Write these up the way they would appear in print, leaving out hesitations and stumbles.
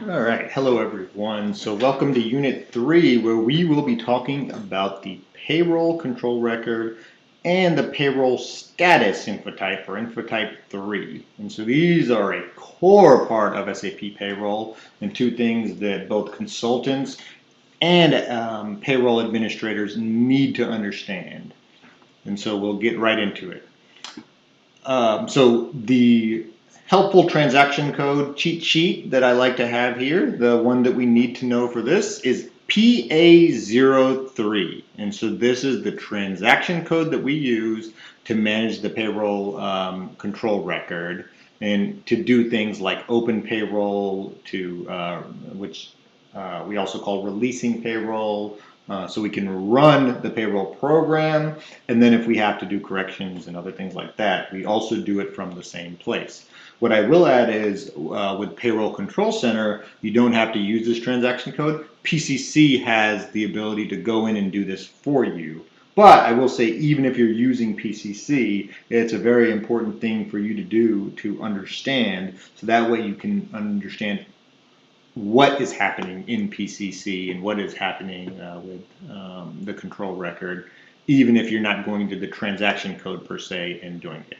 All right, hello everyone. So welcome to Unit 3, where we will be talking about the Payroll Control Record and the Payroll Status Infotype, or Infotype 3. And so these are a core part of SAP Payroll, and two things that both consultants and payroll administrators need to understand. And so we'll get right into it. So the helpful transaction code cheat sheet that I like to have here, the one that we need to know for this is PA03. And so this is the transaction code that we use to manage the payroll control record and to do things like open payroll, which we also call releasing payroll, so we can run the payroll program, and then if we have to do corrections and other things like that, we also do it from the same place. What I will add is with Payroll Control Center, you don't have to use this transaction code. PCC has the ability to go in and do this for you. But I will say, even if you're using PCC, it's a very important thing for you to do to understand, so that way you can understand what is happening in PCC and what is happening with the control record, even if you're not going to the transaction code per se and doing it.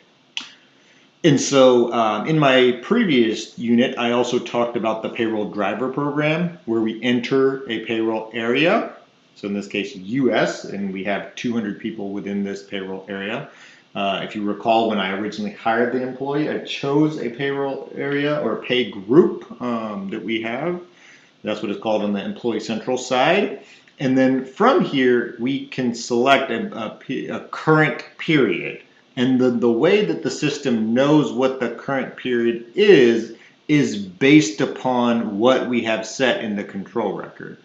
And so in my previous unit, I also talked about the payroll driver program, where we enter a payroll area. So in this case, US, and we have 200 people within this payroll area. If you recall, when I originally hired the employee, I chose a payroll area or a pay group that we have. That's what it's called on the Employee Central side. And then from here, we can select a current period. And the way that the system knows what the current period is based upon what we have set in the control record.